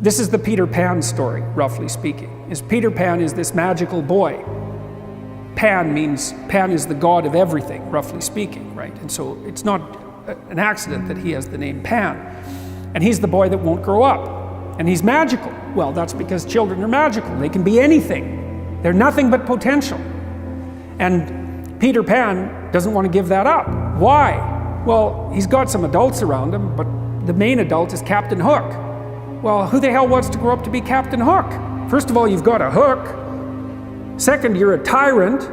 This is the Peter Pan story, roughly speaking. Peter Pan is this magical boy. Pan is the god of everything, roughly speaking, right? And so it's not an accident that he has the name Pan. And he's the boy that won't grow up. And he's magical. Well, that's because children are magical. They can be anything. They're nothing but potential. And Peter Pan doesn't want to give that up. Why? Well, he's got some adults around him, but the main adult is Captain Hook. Well, who the hell wants to grow up to be Captain Hook? First of all, you've got a hook. Second, you're a tyrant.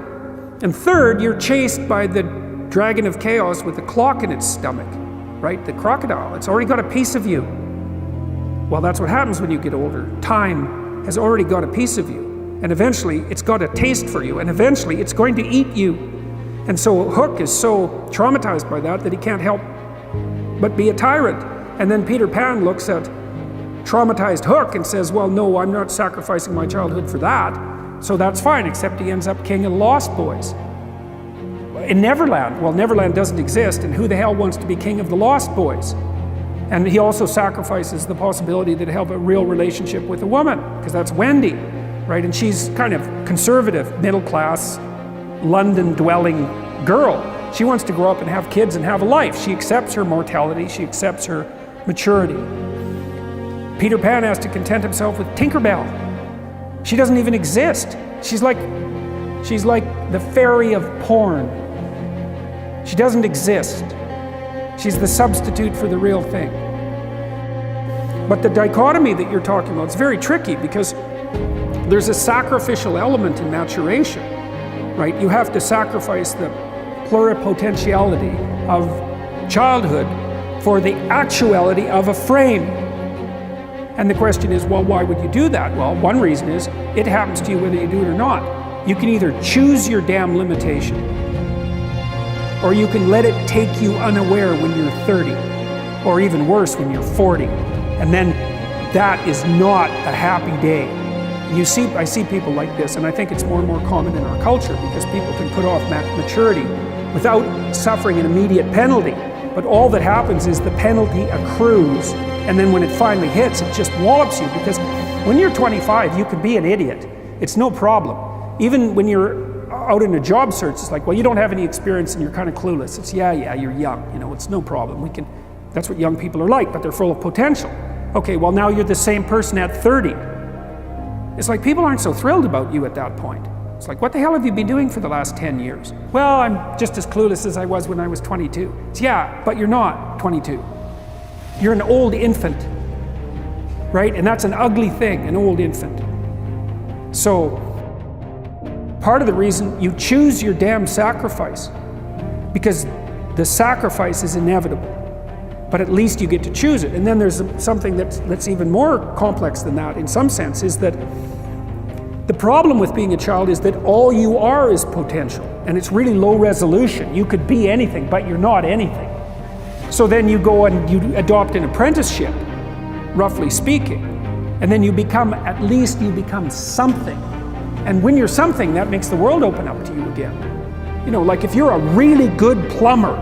And third, you're chased by the dragon of chaos with a clock in its stomach, right? The crocodile. It's already got a piece of you. Well, that's what happens when you get older. Time has already got a piece of you. And eventually, it's got a taste for you. And eventually, it's going to eat you. And so Hook is so traumatized by that he can't help but be a tyrant. And then Peter Pan looks at traumatized Hook and says, well, no, I'm not sacrificing my childhood for that. So that's fine, except he ends up king of the Lost Boys. In Neverland, well, Neverland doesn't exist, and who the hell wants to be king of the Lost Boys? And he also sacrifices the possibility that he'll have a real relationship with a woman, because that's Wendy, right? And she's kind of conservative, middle-class, London-dwelling girl. She wants to grow up and have kids and have a life. She accepts her mortality, she accepts her maturity. Peter Pan has to content himself with Tinkerbell. She doesn't even exist. She's like the fairy of porn. She doesn't exist. She's the substitute for the real thing. But the dichotomy that you're talking about is very tricky because there's a sacrificial element in maturation, right? You have to sacrifice the pluripotentiality of childhood for the actuality of a frame. And the question is, well, why would you do that? Well, one reason is it happens to you whether you do it or not. You can either choose your damn limitation, or you can let it take you unaware when you're 30, or even worse, when you're 40. And then that is not a happy day. I see people like this, and I think it's more and more common in our culture because people can put off maturity without suffering an immediate penalty. But all that happens is the penalty accrues. And then when it finally hits, it just wallops you, because when you're 25, you can be an idiot. It's no problem. Even when you're out in a job search, it's like, well, you don't have any experience and you're kind of clueless. It's, yeah, you're young, it's no problem. That's what young people are like, but they're full of potential. Okay, well, now you're the same person at 30. It's like people aren't so thrilled about you at that point. It's like, what the hell have you been doing for the last 10 years? Well, I'm just as clueless as I was when I was 22. It's, yeah, but you're not 22. You're an old infant, right? And that's an ugly thing, an old infant. So, part of the reason you choose your damn sacrifice, because the sacrifice is inevitable, but at least you get to choose it. And then there's something that's even more complex than that in some sense, is that the problem with being a child is that all you are is potential, and it's really low resolution. You could be anything, but you're not anything. So then you go and you adopt an apprenticeship, roughly speaking, and then you become something. And when you're something, that makes the world open up to you again. Like if you're a really good plumber,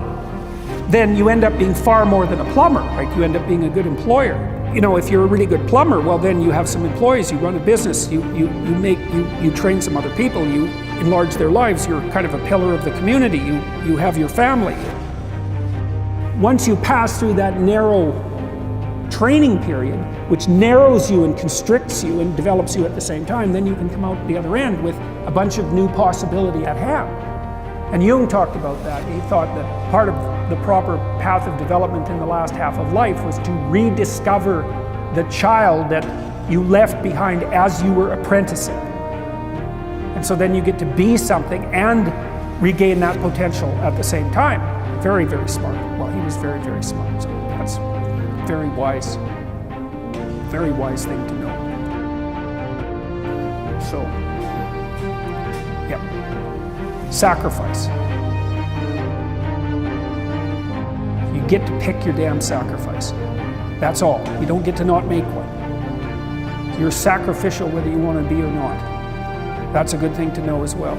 then you end up being far more than a plumber, right? You end up being a good employer. If you're a really good plumber, well, then you have some employees, you run a business, you train some other people, you enlarge their lives, you're kind of a pillar of the community, you have your family. Once you pass through that narrow training period, which narrows you and constricts you and develops you at the same time, then you can come out the other end with a bunch of new possibility at hand. And Jung talked about that. He thought that part of the proper path of development in the last half of life was to rediscover the child that you left behind as you were apprenticing. And so then you get to be something and regain that potential at the same time. Very, very smart. Well, he was very, very smart. So that's a very wise thing to know. So, yeah. Sacrifice. You get to pick your damn sacrifice. That's all. You don't get to not make one. You're sacrificial whether you want to be or not. That's a good thing to know as well.